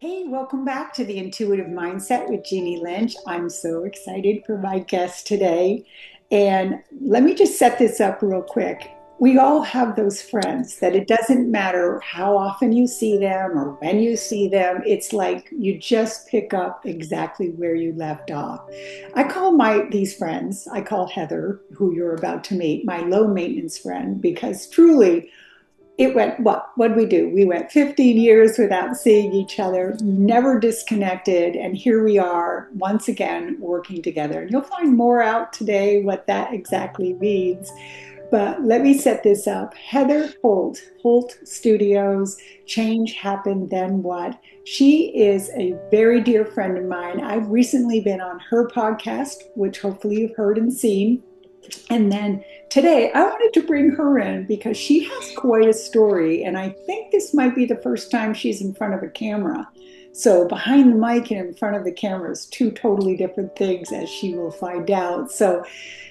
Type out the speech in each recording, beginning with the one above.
Hey, welcome back to the Intuitive Mindset with Jeannie Lynch. I'm so excited for my guest today. And let me just set this up real quick. We all have those friends that it doesn't matter how often you see them or when you see them, it's like you just pick up exactly where you left off. I call these friends, I call Heather, who you're about to meet, my low maintenance friend, because truly it went, what'd we do? We went 15 years without seeing each other, never disconnected. And here we are once again working together. And you'll find more out today what that exactly means. But let me set this up. Heather Holt, Holt Studios, Change Happened, Then What? She is a very dear friend of mine. I've recently been on her podcast, which hopefully you've heard and seen. And then today I wanted to bring her in because she has quite a story. And I think this might be the first time she's in front of a camera. So behind the mic and in front of the camera is two totally different things, as she will find out. So,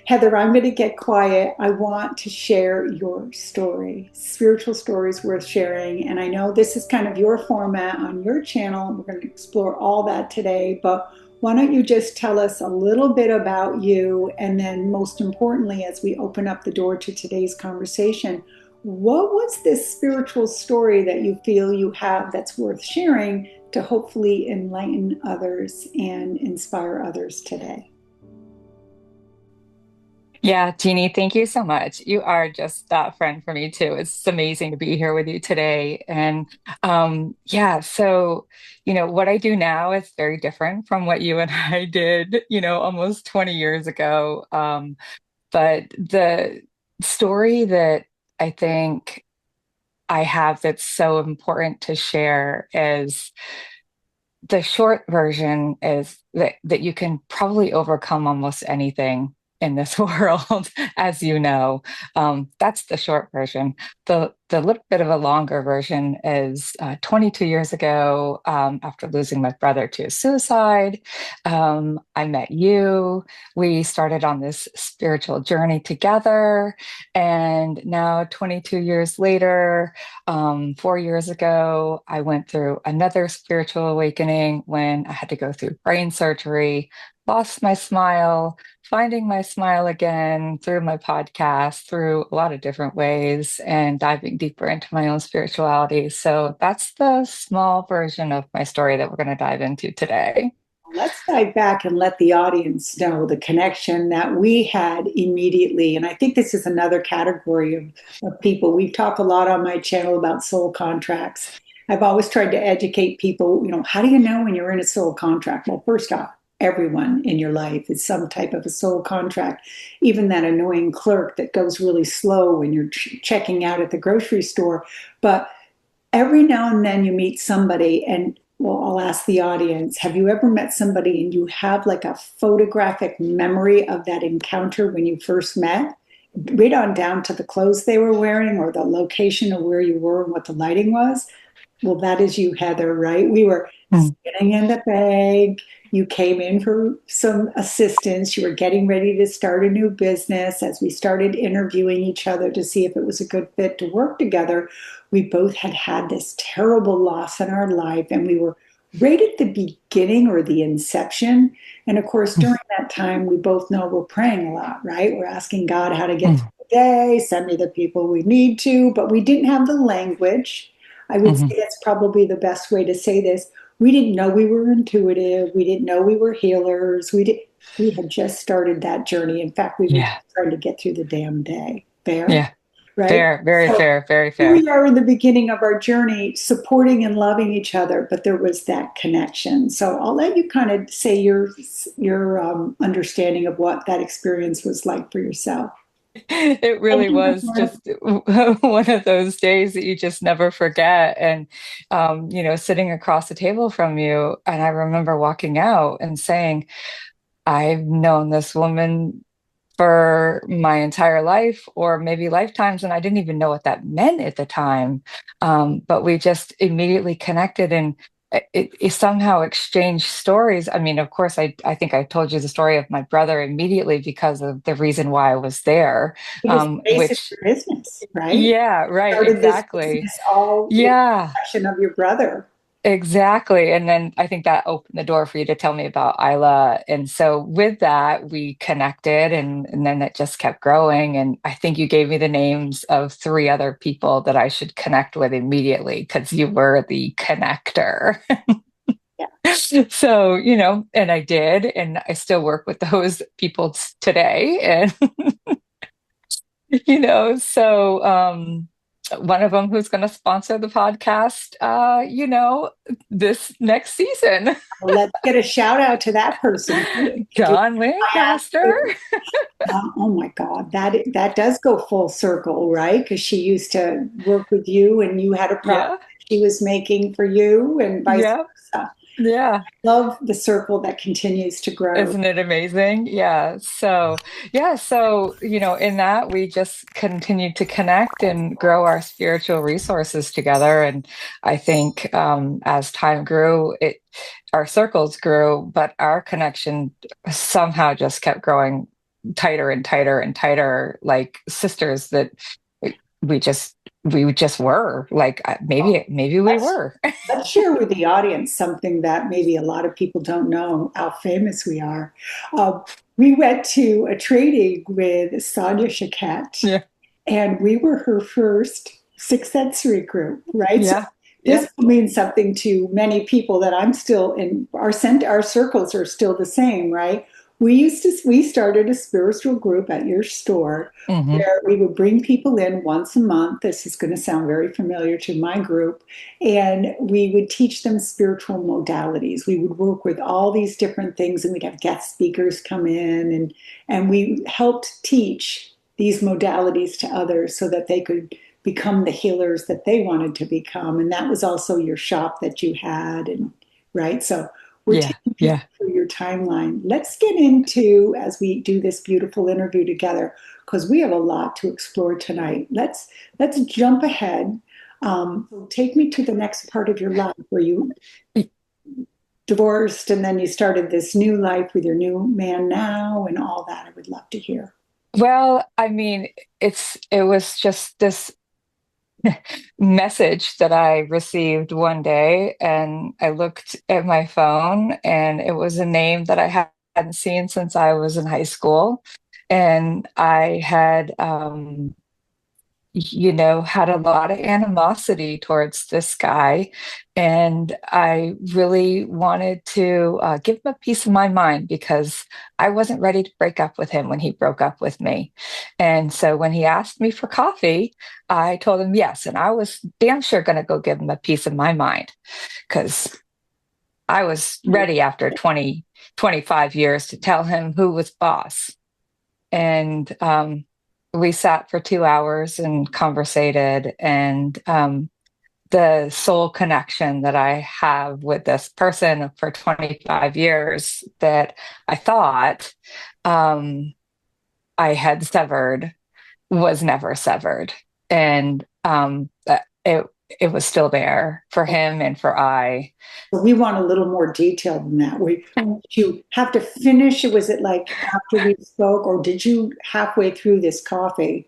Heather, I'm going to get quiet. I want to share your story, spiritual stories worth sharing. And I know this is kind of your format on your channel. We're going to explore all that today. But why don't you just tell us a little bit about you? And then, most importantly, as we open up the door to today's conversation, what was this spiritual story that you feel you have that's worth sharing to hopefully enlighten others and inspire others today? Yeah, Jeannie, thank you so much. You are just that friend for me too. It's amazing to be here with you today. And yeah, so what I do now is very different from what you and I did, almost 20 years ago. But the story that I think I have that's so important to share is the short version is that you can probably overcome almost anything in this world, as you know. That's the short version. The little bit of a longer version is 22 years ago, after losing my brother to suicide, I met you. We started on this spiritual journey together. And now, 22 years later, 4 years ago, I went through another spiritual awakening when I had to go through brain surgery, lost my smile, finding my smile again through my podcast, through a lot of different ways, and diving deeper into my own spirituality. So that's the small version of my story that we're going to dive into today. Let's dive back and let the audience know the connection that we had immediately. And I think this is another category of people. We talk a lot on my channel about soul contracts. I've always tried to educate people, how do you know when you're in a soul contract? Well, first off, everyone in your life is some type of a soul contract. Even that annoying clerk that goes really slow when you're checking out at the grocery store. But every now and then you meet somebody, and well, I'll ask the audience, have you ever met somebody and you have like a photographic memory of that encounter when you first met, right on down to the clothes they were wearing or the location of where you were and what the lighting was? Well, that is you, Heather, right? We were Mm. sitting in the bank. You came in for some assistance. You were getting ready to start a new business. As we started interviewing each other to see if it was a good fit to work together, we both had had this terrible loss in our life, and we were right at the beginning or the inception. And of course, during that time, we both know we're praying a lot, right? We're asking God how to get through Mm. the day, send me the people we need to, but we didn't have the language. I would say Mhm. that's probably the best way to say this. We didn't know we were intuitive. We didn't know we were healers. We had just started that journey. In fact, we were Yeah. just trying to get through the damn day. Fair, Yeah. right? Fair, very So fair, very here fair. we are in the beginning of our journey, supporting and loving each other, but there was that connection. So I'll let you kind of say your understanding of what that experience was like for yourself. It Thank really you, was Nicole. just one of those days that you just never forget. And, sitting across the table from you, and I remember walking out and saying, I've known this woman for my entire life, or maybe lifetimes, and I didn't even know what that meant at the time. But we just immediately connected, and it somehow exchanged stories. I mean, of course, I think I told you the story of my brother immediately because of the reason why I was there, It was the basis which, of your business, right? yeah, right, Started this exactly. business all in Yeah. protection of your brother. Exactly. And then I think that opened the door for you to tell me about Isla. And so with that, we connected and then it just kept growing. And I think you gave me the names of three other people that I should connect with immediately because you were the connector. Yeah. So, and I did, and I still work with those people today. And so one of them who's going to sponsor the podcast, this next season. Well, let's get a shout out to that person. Do John I ask Lancaster. you? Oh my God, that does go full circle, right? Because she used to work with you, and you had a product Yeah, she was making for you, and vice yeah, versa. yeah. Love the circle that continues to grow. Isn't it amazing? Yeah. So, in that we just continue to connect and grow our spiritual resources together. And I think as time grew, our circles grew, but our connection somehow just kept growing tighter and tighter and tighter, like sisters that we just we just were. Like maybe we Let's were. let's share with the audience something that maybe a lot of people don't know how famous we are. Uh, we went to a training with Sonia Choquette, Yeah, and we were her first Sixth Sensory group, right? So yeah, this yeah. will mean something to many people that I'm still in. Our circles are still the same, right? We started a spiritual group at your store Hmm. where we would bring people in once a month. This is going to sound very familiar to my group, and we would teach them spiritual modalities. We would work with all these different things, and we'd have guest speakers come in, and we helped teach these modalities to others so that they could become the healers that they wanted to become. And that was also your shop that you had, and right. So we're Yeah, taking people yeah. through your timeline. Let's get into, as we do this beautiful interview together, because we have a lot to explore tonight. Let's jump ahead. So take me to the next part of your life where you divorced and then you started this new life with your new man now and all that. I would love to hear. Well, I mean, it was just this message that I received one day, and I looked at my phone, and it was a name that I hadn't seen since I was in high school, and I had had a lot of animosity towards this guy. And I really wanted to give him a piece of my mind because I wasn't ready to break up with him when he broke up with me. And so when he asked me for coffee, I told him yes. And I was damn sure going to go give him a piece of my mind because I was ready after 25 years to tell him who was boss. And we sat for 2 hours and conversated, and the soul connection that I have with this person for 25 years that I thought um, I had severed was never severed. And it was still there for him and for I. We want a little more detail than that. Did you have to finish? Was it like after we spoke, or did you halfway through this coffee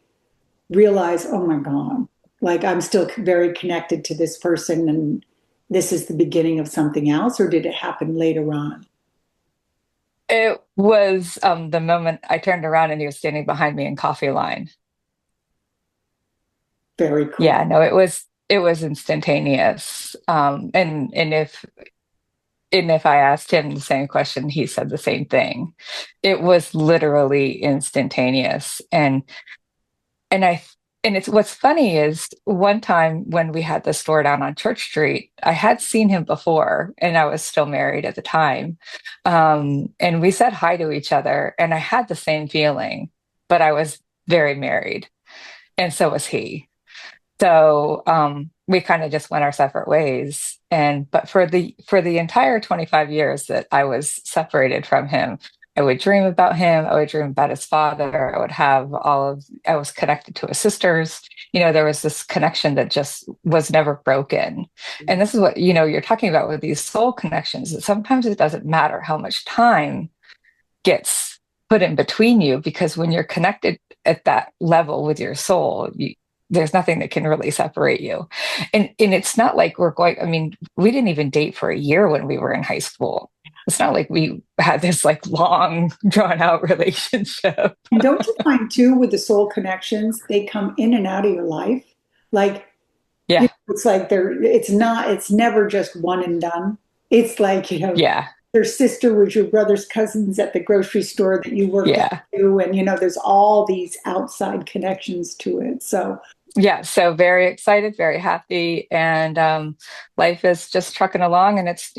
realize, oh my God, like I'm still very connected to this person and this is the beginning of something else, or did it happen later on? It was the moment I turned around and he was standing behind me in coffee line. Very cool. Yeah, no, it was instantaneous. And if I asked him the same question, he said the same thing. It was literally instantaneous. And I and it's what's funny is one time when we had the store down on Church Street, I had seen him before and I was still married at the time. And we said hi to each other and I had the same feeling, but I was very married and so was he. So we kind of just went our separate ways. And but for the entire 25 years that I was separated from him, I would dream about him. I would dream about his father. I was connected to his sisters. There was this connection that just was never broken. And this is what, you're talking about with these soul connections, that sometimes it doesn't matter how much time gets put in between you, because when you're connected at that level with your soul, there's nothing that can really separate you. And it's not like we're going, I mean, we didn't even date for a year when we were in high school. It's not like we had this like long drawn out relationship. And don't you find too with the soul connections, they come in and out of your life? Like, Yeah. it's like it's never just one and done. It's like, Yeah. their sister was your brother's cousins at the grocery store that you worked at Yeah. too. And, there's all these outside connections to it. So, Yeah. So very excited, very happy. And life is just trucking along and it's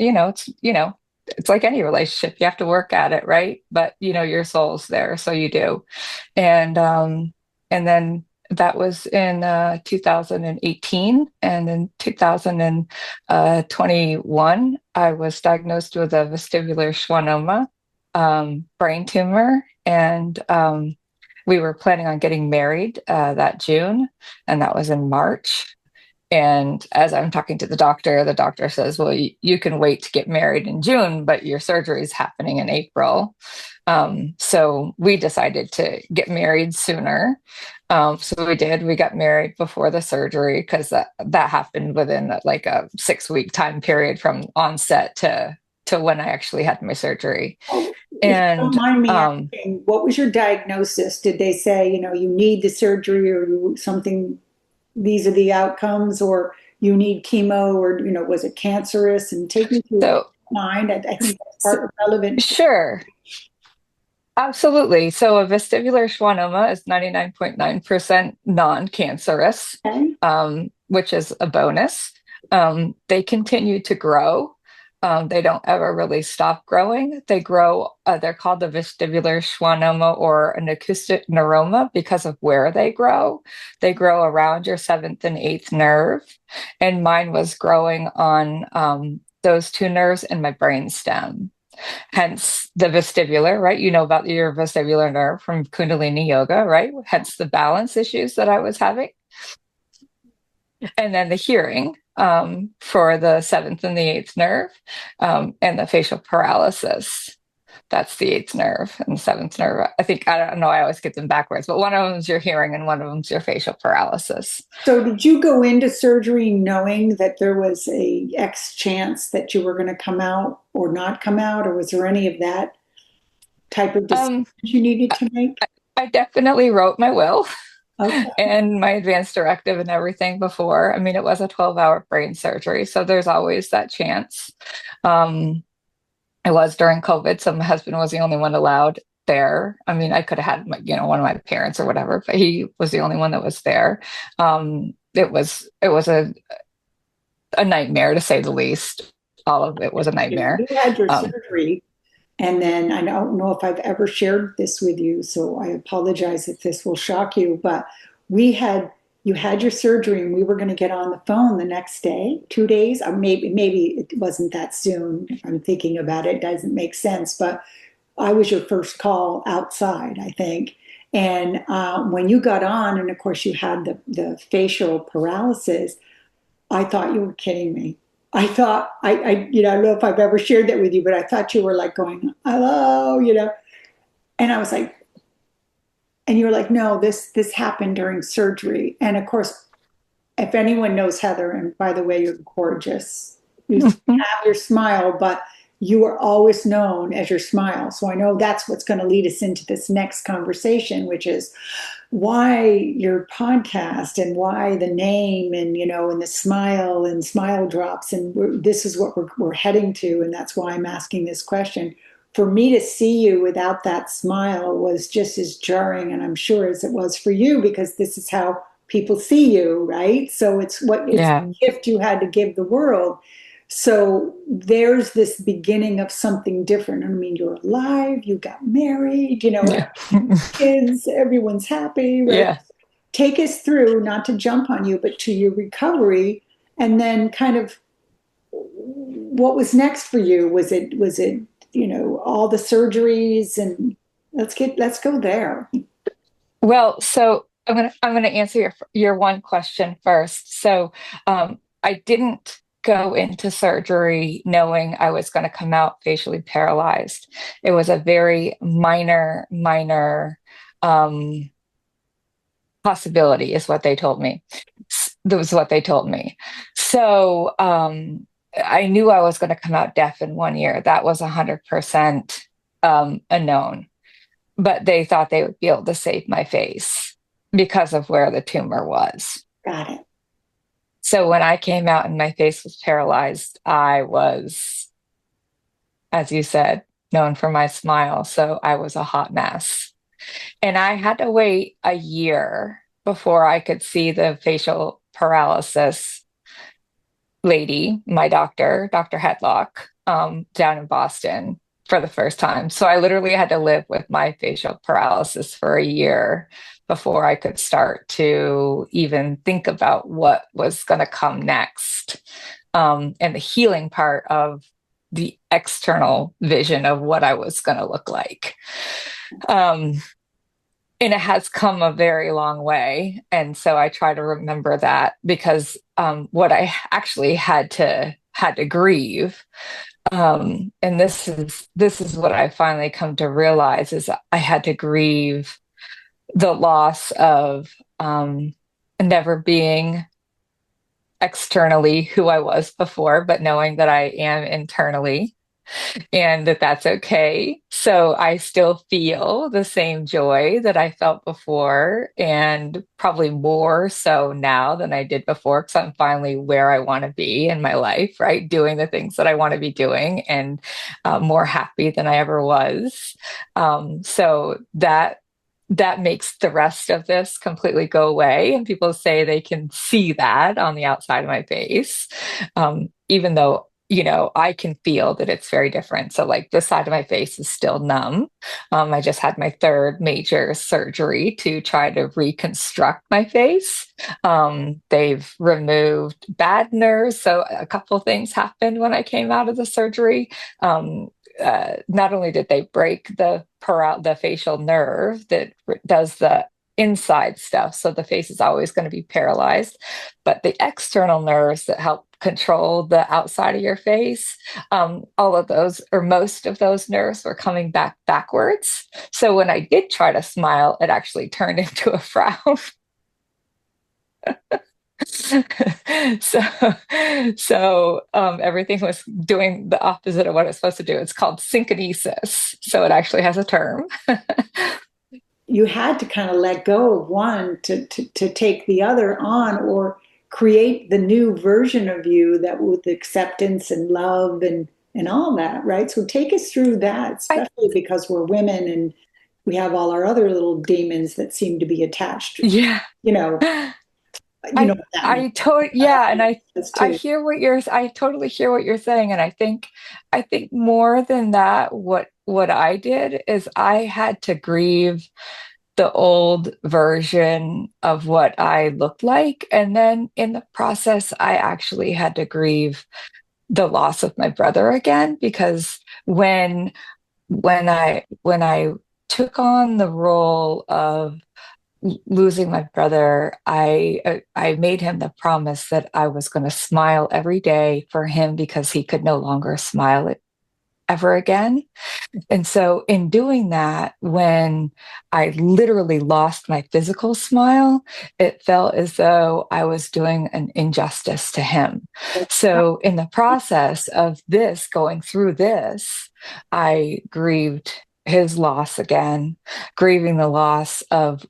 like any relationship. You have to work at it, right? But your soul's there, so you do. And then that was in 2018, and in 2021 I was diagnosed with a vestibular schwannoma, brain tumor, and we were planning on getting married that June, and that was in March. And as I'm talking to the doctor says, well, you can wait to get married in June, but your surgery is happening in April. So we decided to get married sooner. So we did. We got married before the surgery because that happened within like a 6-week time period from onset to when I actually had my surgery. oh, if you don't And mind me asking, what was your diagnosis? Did they say, you need the surgery or something, these are the outcomes, or you need chemo, or, was it cancerous? And take me through so, mind. I think that's so part relevant. sure. Absolutely. So a vestibular schwannoma is 99.9% non-cancerous, Okay. which is a bonus. They continue to grow. They don't ever really stop growing. They grow, they're called the vestibular schwannoma or an acoustic neuroma because of where they grow. They grow around your seventh and eighth nerve. And mine was growing on those two nerves in my brain stem. Hence the vestibular, right? You know about your vestibular nerve from Kundalini yoga, right? Hence the balance issues that I was having. And then the hearing for the seventh and the eighth nerve, and the facial paralysis. That's the eighth nerve and the seventh nerve. I don't know, I always get them backwards, but one of them is your hearing and one of them is your facial paralysis. So did you go into surgery knowing that there was a X chance that you were going to come out or not come out, or was there any of that type of decision Um, you needed to make? I definitely wrote my will Okay. and my advance directive and everything before. I mean, it was a 12-hour brain surgery, so there's always that chance. Um, it was during COVID, so my husband was the only one allowed there. I mean, I could have had one of my parents or whatever, but he was the only one that was there. It was a nightmare to say the least. All of it was a nightmare. You had your Um, surgery, and then I don't know if I've ever shared this with you, so I apologize if this will shock you, but we had you had your surgery and we were going to get on the phone the next day, 2 days, or maybe it wasn't that soon. If I'm thinking about it, it doesn't make sense, but I was your first call outside, I think. And when you got on, and of course you had the facial paralysis, I thought you were kidding me. I thought I don't know if I've ever shared that with you, but I thought you were like going, hello, and I was like, and you were like, no, this happened during surgery. And of course, if anyone knows Heather, and by the way, you're gorgeous. You have your smile, but you are always known as your smile. So I know that's what's going to lead us into this next conversation, which is why your podcast and why the name, and and the smile and smile drops, and this is what we're heading to, and that's why I'm asking this question. For me to see you without that smile was just as jarring, and I'm sure as it was for you, because this is how people see you, right? So it's yeah, a gift you had to give the world. So there's this beginning of something different. I mean, you're alive, you got married, yeah, kids, everyone's happy, right? yeah. Take us through, not to jump on you, but to your recovery, and then kind of what was next for you. Was it all the surgeries, and let's go there. Well, so I'm gonna answer your one question first. So I didn't go into surgery knowing I was going to come out facially paralyzed. It was a very minor, minor, um, possibility is what they told me. That was what they told me. So I knew I was going to come out deaf in 1 year. That was 100% a known. But they thought they would be able to save my face because of where the tumor was. Got it. So when I came out and my face was paralyzed, I was, as you said, known for my smile. So I was a hot mess. And I had to wait a year before I could see the facial paralysis lady, my doctor, Dr. Hedlock, down in Boston for the first time. So I literally had to live with my facial paralysis for a year before I could start to even think about what was going to come next. And the healing part of the external vision of what I was going to look like. Um, and it has come a very long way. And so I try to remember that because what I actually had to grieve, and this is what I finally come to realize is I had to grieve the loss of never being externally who I was before, but knowing that I am internally and that that's okay. So I still feel the same joy that I felt before, and probably more so now than I did before, because I'm finally where I want to be in my life, right? Doing the things that I want to be doing and more happy than I ever was. So that makes the rest of this completely go away. And people say they can see that on the outside of my face, even though I can feel that it's very different. So, like, this side of my face is still numb. I just had my third major surgery to try to reconstruct my face. They've removed bad nerves. So, a couple of things happened when I came out of the surgery. Not only did they break the facial nerve that does the inside stuff, so the face is always going to be paralyzed, but the external nerves that help control the outside of your face, all of those or most of those nerves were coming backwards. So when I did try to smile, it actually turned into a frown. so so everything was doing the opposite of what it's supposed to do. It's called synkinesis, so it actually has a term. You had to kind of let go of one to take the other on, or create the new version of you that with acceptance and love and all that, right? So take us through that, I, especially because we're women and we have all our other little demons that seem to be attached. yeah. You know, you know I what that means. I totally, yeah, and Us I too. hear I totally hear what you're saying, and I think more than that, what I did is I had to grieve the old version of what I looked like, and then in the process, I actually had to grieve the loss of my brother again, because when I took on the role of losing my brother, I made him the promise that I was going to smile every day for him because he could no longer smile it ever again. And so, in doing that, when I literally lost my physical smile, it felt as though I was doing an injustice to him. So, in the process of this, going through this, I grieved his loss again, grieving the loss of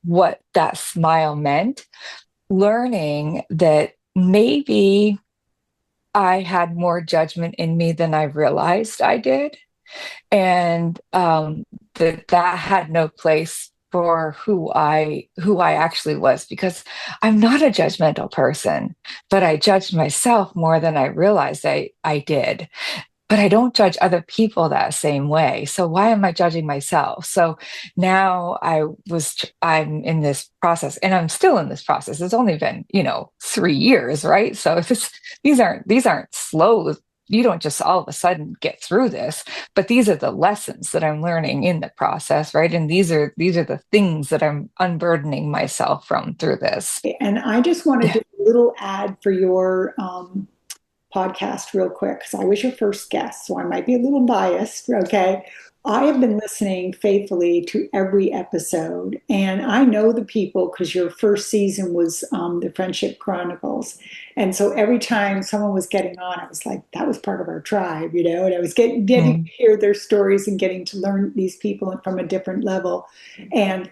what that smile meant, learning that maybe I had more judgment in me than I realized I did, and that had no place for who I actually was, because I'm not a judgmental person, but I judged myself more than I realized I did. But I don't judge other people that same way. So why am I judging myself? So now I'm in this process, and I'm still in this process. It's only been, 3 years, right? So these aren't slow. You don't just all of a sudden get through this, but these are the lessons that I'm learning in the process, right? And these are the things that I'm unburdening myself from through this. And I just want to Yeah. do a little ad for your podcast real quick because I was your first guest, so I might be a little biased. Okay. I have been listening faithfully to every episode, and I know the people because your first season was the Friendship Chronicles. And so every time someone was getting on, I was like, that was part of our tribe, and I was getting to Mm. hear their stories and getting to learn these people from a different level. And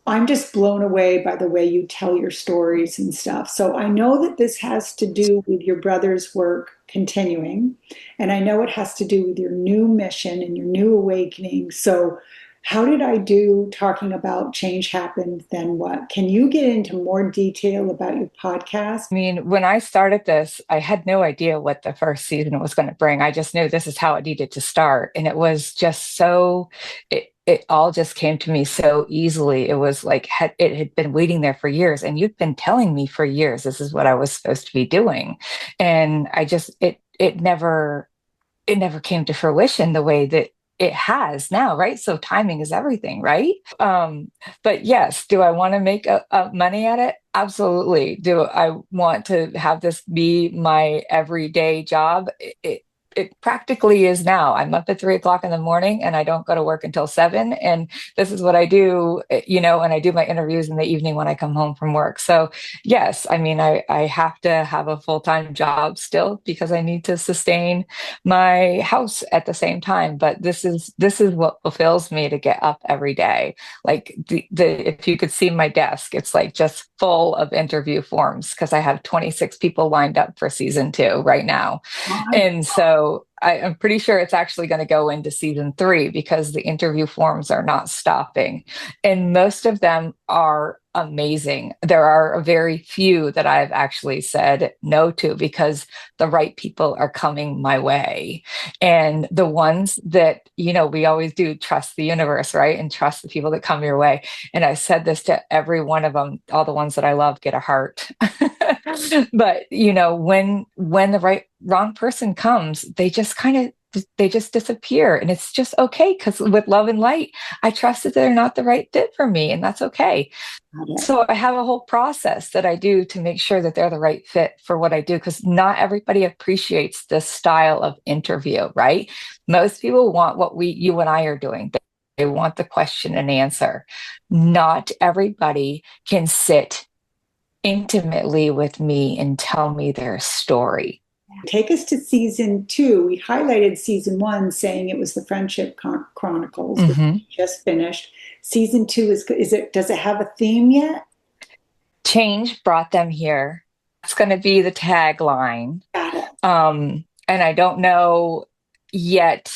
I'm just blown away by the way you tell your stories and stuff. So I know that this has to do with your brother's work continuing, and I know it has to do with your new mission and your new awakening. So, how did I do talking about change happened, then what? Can you get into more detail about your podcast? I mean, when I started this, I had no idea what the first season was going to bring. I just knew this is how it needed to start. And it was just so, it all just came to me so easily. It was like it had been waiting there for years. And you've been telling me for years this is what I was supposed to be doing. And I just, it never came to fruition the way that it has now, right? So timing is everything, right? But yes, do I want to make money at it? Absolutely. Do I want to have this be my everyday job? It practically is now. I'm up at 3 o'clock in the morning and I don't go to work until 7. And this is what I do, and I do my interviews in the evening when I come home from work. So yes, I mean, I have to have a full-time job still because I need to sustain my house at the same time. But this is what fulfills me to get up every day. Like the if you could see my desk, it's like just full of interview forms because I have 26 people lined up for season 2 right now. My And so I'm pretty sure it's actually going to go into season 3 because the interview forms are not stopping. And most of them are amazing. There are a very few that I've actually said no to because the right people are coming my way. And the ones that, we always do trust the universe, right? And trust the people that come your way. And I said this to every one of them, all the ones that I love get a heart. But when the wrong person comes, they just disappear, and it's just okay because with love and light, I trust that they're not the right fit for me, and that's okay. God. So I have a whole process that I do to make sure that they're the right fit for what I do because not everybody appreciates this style of interview, right? Most people want what you and I are doing. They want the question and answer. Not everybody can sit intimately with me and tell me their story. Take us to season 2. We highlighted season 1 saying it was the Friendship Chronicles, which Hmm. we just finished. Season 2 does it have a theme yet? Change brought them here. That's going to be the tagline. Got it. And I don't know yet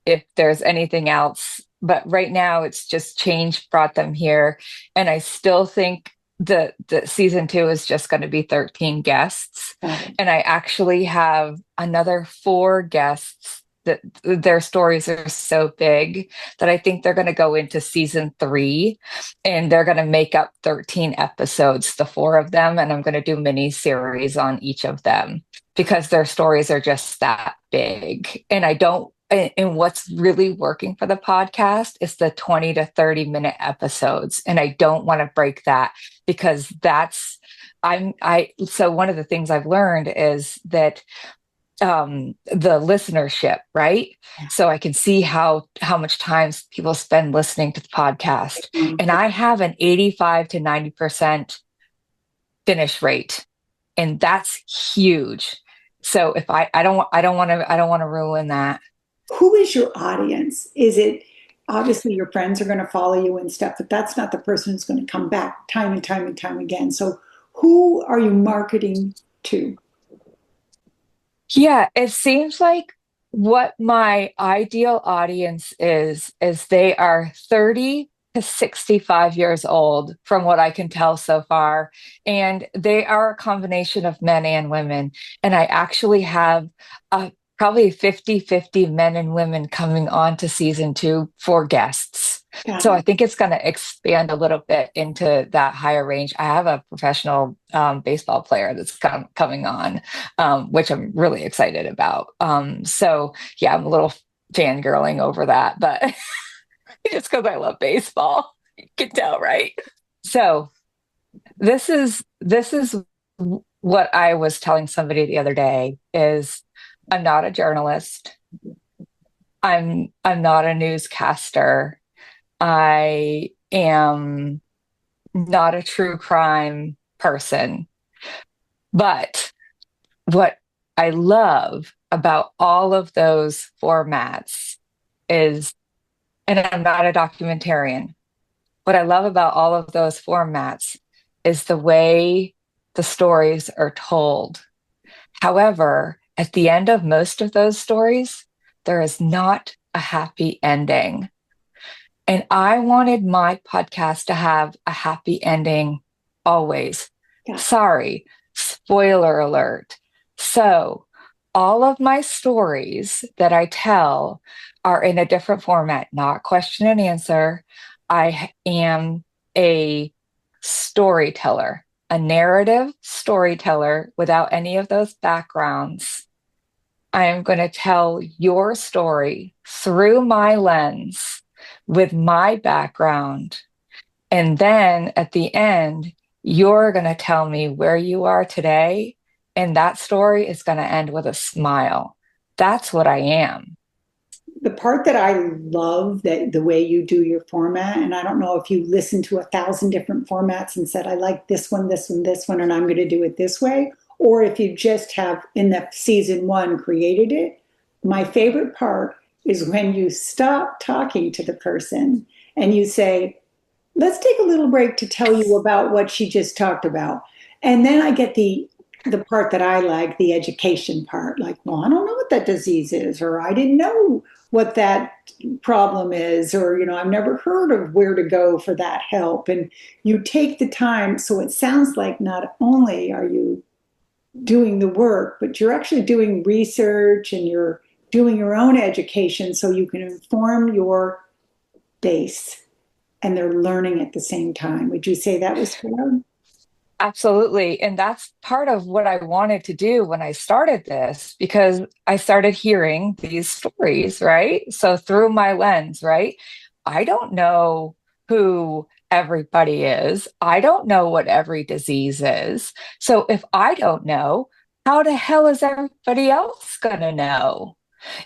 if there's anything else, but right now it's just change brought them here. And I still think the season 2 is just going to be 13 guests. Got it. And I actually have another 4 guests that their stories are so big that I think they're going to go into season 3 and they're going to make up 13 episodes, the 4 of them. And I'm going to do mini series on each of them because their stories are just that big. And what's really working for the podcast is the 20 to 30-minute episodes. And I don't want to break that because so one of the things I've learned is that the listenership, right? So I can see how much time people spend listening to the podcast. And I have an 85 to 90% finish rate. And that's huge. So if I don't want to ruin that. Who is your audience? Is it obviously your friends are going to follow you and stuff, but that's not the person who's going to come back time and time and time again. So who are you marketing to? Yeah, it seems like what my ideal audience is they are 30 to 65 years old, from what I can tell so far. And they are a combination of men and women. And I actually have probably 50-50 men and women coming on to season 2 for guests. Got So I it. think it's going to expand a little bit into that higher range. I have a professional baseball player that's coming on, which I'm really excited about. So yeah, I'm a little fangirling over that, but just because I love baseball, you can tell, right? So this is what I was telling somebody the other day is I'm not a journalist. I'm not a newscaster. I am not a true crime person. But what I love about all of those formats is, and I'm not a documentarian, what I love about all of those formats is the way the stories are told. However, at the end of most of those stories, there is not a happy ending. And I wanted my podcast to have a happy ending always. Yeah. Sorry, spoiler alert. So, all of my stories that I tell are in a different format, not question and answer. I am a storyteller, a narrative storyteller without any of those backgrounds. I am going to tell your story through my lens with my background. And then at the end, you're going to tell me where you are today. And that story is going to end with a smile. That's what I am. The part that I love, that the way you do your format, and I don't know if you listen to 1,000 different formats and said, I like this one, this one, this one, and I'm going to do it this way, or if you just have in the season one created it. My favorite part is when you stop talking to the person and you say, let's take a little break to tell you about what she just talked about. And then I get the part that I like, the education part, like, well, I don't know what that disease is, or I didn't know what that problem is, or, I've never heard of where to go for that help. And you take the time. So it sounds like not only are you doing the work, but you're actually doing research and you're doing your own education so you can inform your base and they're learning at the same time. Would you say that was fair? Absolutely. And that's part of what I wanted to do when I started this, because I started hearing these stories, right? So through my lens, right? I don't know who everybody is. I don't know what every disease is. So if I don't know, how the hell is everybody else going to know?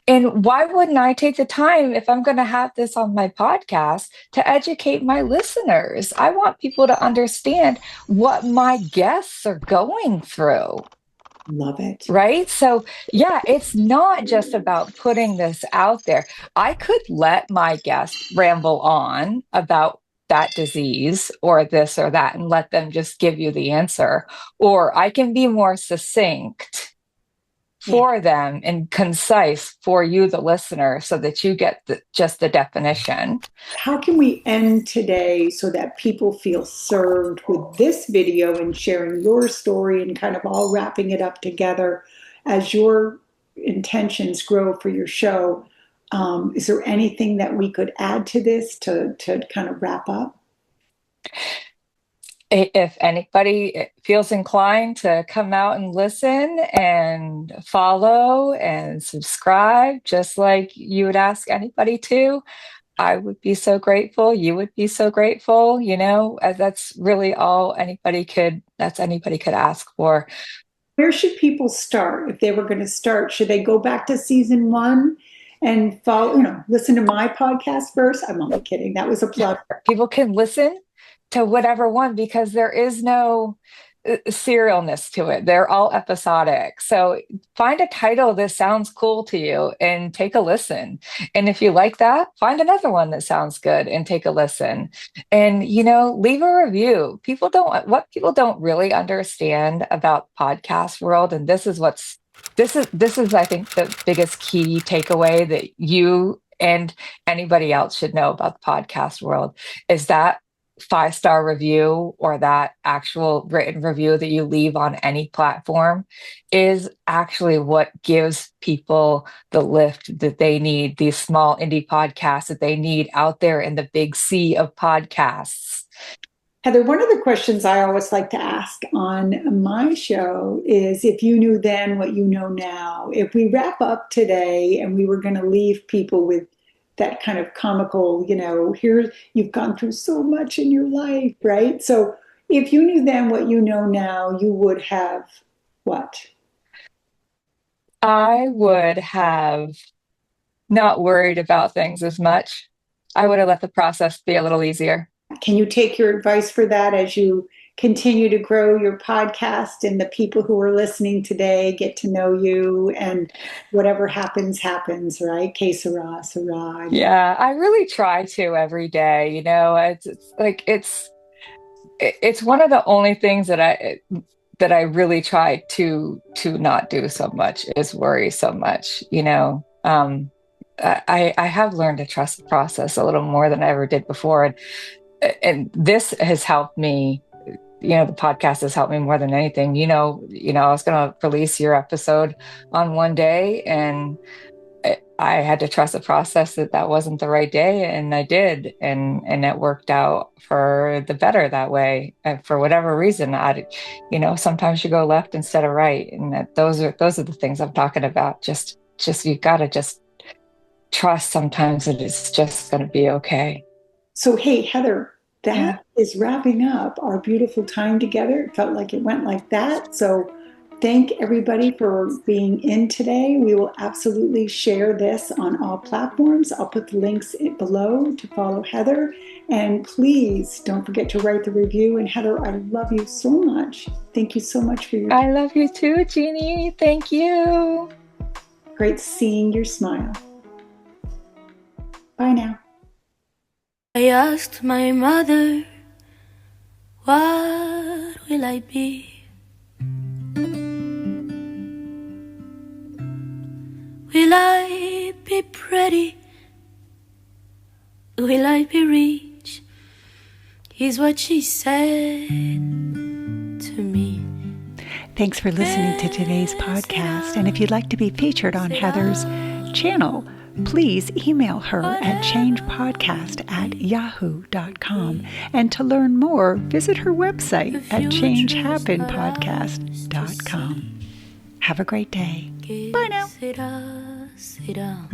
And why wouldn't I take the time if I'm going to have this on my podcast to educate my listeners? I want people to understand what my guests are going through. Love it. Right. So, yeah, it's not just about putting this out there. I could let my guest ramble on about that disease or this or that and let them just give you the answer. Or I can be more succinct Yeah. for them and concise for you, the listener, so that you get just the definition. How can we end today so that people feel served with this video and sharing your story and kind of all wrapping it up together as your intentions grow for your show? Is there anything that we could add to this to kind of wrap up? If anybody feels inclined to come out and listen and follow and subscribe, just like you would ask anybody to, I would be so grateful. You would be so grateful. As that's really all anybody could ask for. Where should people start if they were going to start? Should they go back to season one and follow, listen to my podcast first? I'm only kidding. That was a plug. People can listen to whatever one because there is no serialness to it. They're all episodic. So find a title that sounds cool to you and take a listen. And if you like that, find another one that sounds good and take a listen. And leave a review. What people don't really understand about podcast world, and this is I think the biggest key takeaway that you and anybody else should know about the podcast world is that 5-star review or that actual written review that you leave on any platform is actually what gives people the lift that they need, these small indie podcasts that they need out there in the big sea of podcasts. Heather, one of the questions I always like to ask on my show is if you knew then what you know now. If we wrap up today and we were going to leave people with that kind of comical, here you've gone through so much in your life, right? So if you knew then what you know now, you would have what? I would have not worried about things as much. I would have let the process be a little easier. Can you take your advice for that as you continue to grow your podcast and the people who are listening today get to know you and whatever happens, happens, right? Que sera, sera. Yeah, I really try to every day. It's like it's one of the only things that I really try to not do so much is worry so much. I have learned to trust the process a little more than I ever did before, and this has helped me. The podcast has helped me more than anything. I was going to release your episode on one day, and I had to trust the process that wasn't the right day, and I did, and it worked out for the better that way. And for whatever reason, sometimes you go left instead of right, and those are the things I'm talking about. Just you got to just trust sometimes that it's just going to be okay. So, hey, Heather, Yeah. that is wrapping up our beautiful time together. It felt like it went like that. So, thank everybody for being in today. We will absolutely share this on all platforms. I'll put the links below to follow Heather. And please don't forget to write the review. And Heather, I love you so much. Thank you so much for your time. I love you too, Jeannie. Thank you. Great seeing your smile. Bye now. I asked my mother, what will I be? Will I be pretty? Will I be rich? Is what she said to me. Thanks for listening to today's podcast. And if you'd like to be featured on Heather's channel, please email her at changepodcast@yahoo.com. And to learn more, visit her website at changehappenpodcast.com. Have a great day. Bye now. Será.